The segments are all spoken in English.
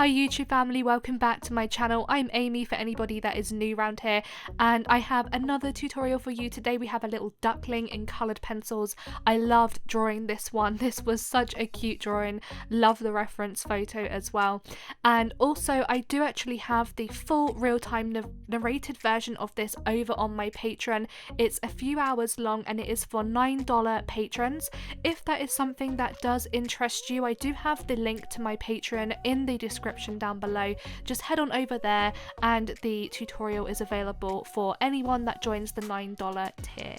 Hi YouTube family, welcome back to my channel. I'm Amy for anybody that is new around here, and I have another tutorial for you. Today we have a little duckling in coloured pencils. I loved drawing this one. This was such a cute drawing. Love the reference photo as well. And also I do actually have the full real-time narrated version of this over on my Patreon. It's a few hours long and it is for $9 patrons. If that is something that does interest you, I do have the link to my Patreon in the description down below. Just head on over there and the tutorial is available for anyone that joins the $9 tier.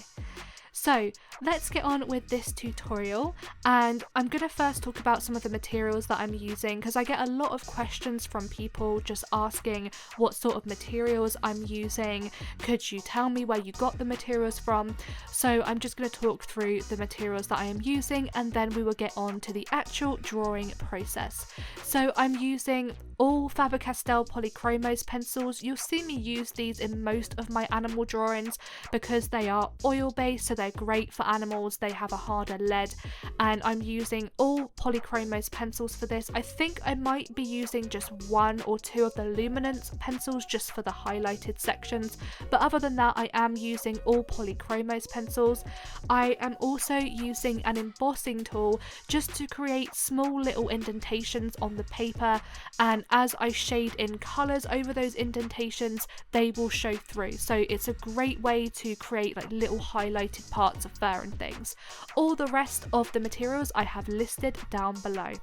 So let's get on with this tutorial, and I'm going to first talk about some of the materials that I'm using, because I get a lot of questions from people just asking what sort of materials I'm using. Could you tell me where you got the materials from? So I'm just going to talk through the materials that I am using, and then we will get on to the actual drawing process. So I'm using all Faber Castell Polychromos pencils. You'll see me use these in most of my animal drawings because they are oil based, so they're great for animals. They have a harder lead, and I'm using all Polychromos pencils for this. I think I might be using just one or two of the luminance pencils just for the highlighted sections, but other than that I am using all Polychromos pencils. I am also using an embossing tool just to create small little indentations on the paper, and as I shade in colours over those indentations they will show through. So it's a great way to create like little highlighted parts of fur and things. All the rest of the materials I have listed down below.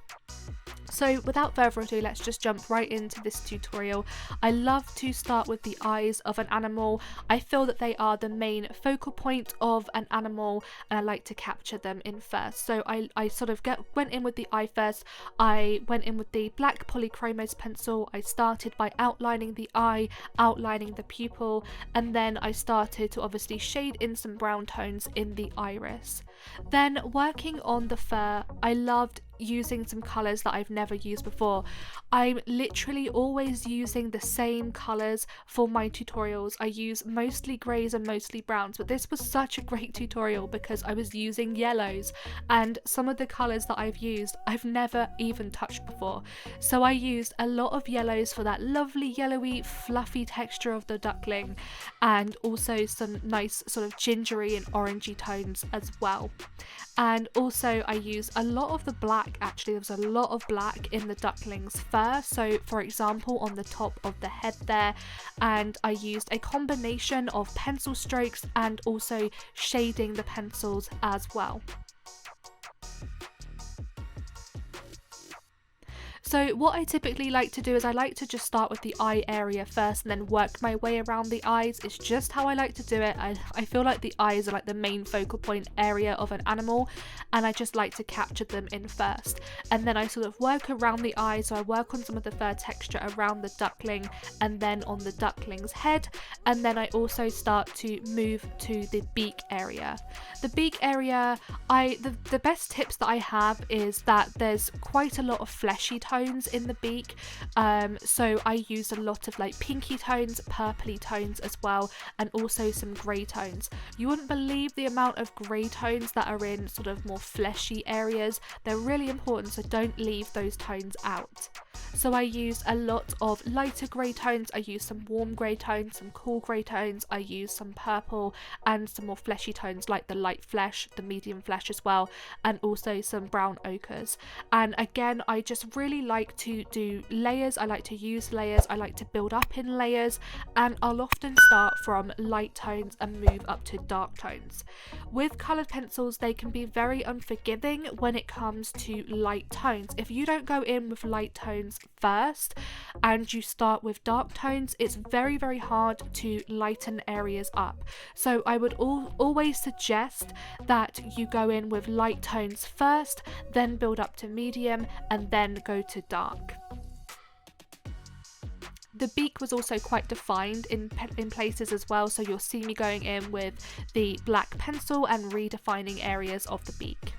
So without further ado, let's just jump right into this tutorial. I love to start with the eyes of an animal. I feel that they are the main focal point of an animal and I like to capture them in first. So I sort of went in with the eye first. I went in with the black Polychromos pencil. I started by outlining the eye, outlining the pupil, and then I started to obviously shade in some brown tones in the iris. Then working on the fur, I loved using some colours that I've never used before. I'm literally always using the same colours for my tutorials. I use mostly greys and mostly browns, but this was such a great tutorial because I was using yellows, and some of the colours that I've used I've never even touched before. So I used a lot of yellows for that lovely yellowy fluffy texture of the duckling, and also some nice sort of gingery and orangey tones as well. And also I used a lot of the black. Actually, there was a lot of black in the duckling's fur, so for example on the top of the head there, and I used a combination of pencil strokes and also shading the pencils as well. So what I typically like to do is I like to just start with the eye area first and then work my way around the eyes. It's just how I like to do it. I feel like the eyes are like the main focal point area of an animal, and I just like to capture them in first. And then I sort of work around the eyes, so I work on some of the fur texture around the duckling and then on the duckling's head, and then I also start to move to the beak area. The beak area, the best tips that I have is that there's quite a lot of fleshy tones in the beak, so I used a lot of like pinky tones, purpley tones as well, and also some grey tones. You wouldn't believe the amount of grey tones that are in sort of more fleshy areas. They're really important, so don't leave those tones out. So I used a lot of lighter grey tones, I used some warm grey tones, some cool grey tones, I used some purple and some more fleshy tones like the light flesh, the medium flesh as well, and also some brown ochres. And again, I just really like to do layers. I like to use layers. I like to build up in layers, and I'll often start from light tones and move up to dark tones. With coloured pencils, they can be very unforgiving when it comes to light tones. If you don't go in with light tones first and you start with dark tones, it's very, very hard to lighten areas up. So I would always suggest that you go in with light tones first, then build up to medium, and then go to dark. The beak was also quite defined in places as well, so you'll see me going in with the black pencil and redefining areas of the beak.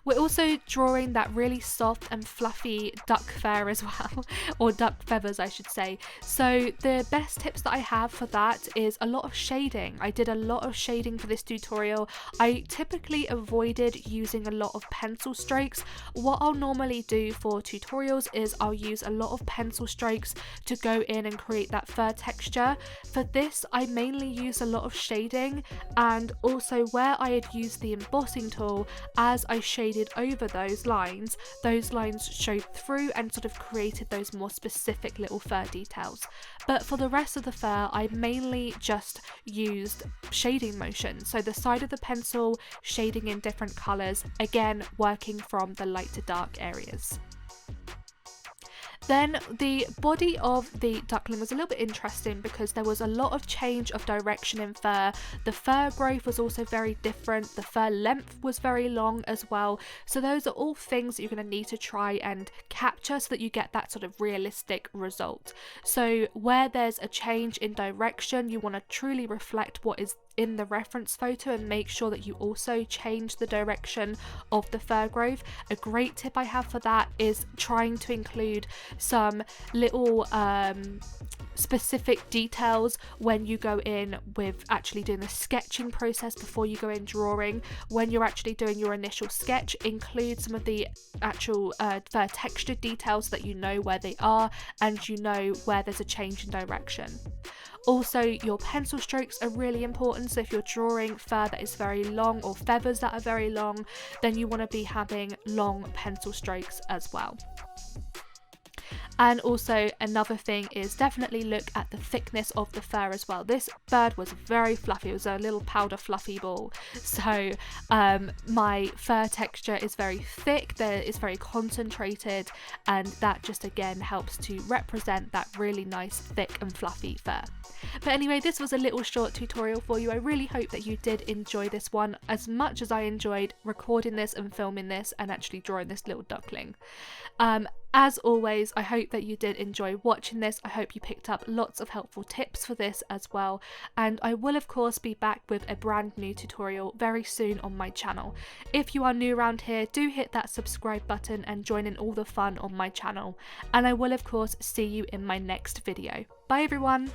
We're also drawing that really soft and fluffy duck fur as well, or duck feathers I should say. So the best tips that I have for that is a lot of shading. I did a lot of shading for this tutorial. I typically avoided using a lot of pencil strokes. What I'll normally do for tutorials is I'll use a lot of pencil strokes to go in and create that fur texture. For this I mainly use a lot of shading, and also where I had used the embossing tool, as I shaded over those lines showed through and sort of created those more specific little fur details. But for the rest of the fur I mainly just used shading motion, so the side of the pencil shading in different colours, again working from the light to dark areas. Then the body of the duckling was a little bit interesting because there was a lot of change of direction in fur. The fur growth was also very different. The fur length was very long as well. So those are all things that you're going to need to try and capture so that you get that sort of realistic result. So where there's a change in direction, you want to truly reflect what is in the reference photo and make sure that you also change the direction of the fur growth. A great tip I have for that is trying to include some little specific details when you go in with actually doing the sketching process before you go in drawing. When you're actually doing your initial sketch, include some of the actual fur texture details so that you know where they are and you know where there's a change in direction. Also, your pencil strokes are really important, so if you're drawing fur that is very long or feathers that are very long, then you want to be having long pencil strokes as well. And also another thing is definitely look at the thickness of the fur as well. This bird was very fluffy, it was a little powder fluffy ball. So my fur texture is very thick, it's very concentrated, and that just again helps to represent that really nice thick and fluffy fur. But anyway, this was a little short tutorial for you. I really hope that you did enjoy this one as much as I enjoyed recording this and filming this and actually drawing this little duckling. As always, I hope that you did enjoy watching this. I hope you picked up lots of helpful tips for this as well. And I will of course be back with a brand new tutorial very soon on my channel. If you are new around here, do hit that subscribe button and join in all the fun on my channel. And I will of course see you in my next video. Bye everyone!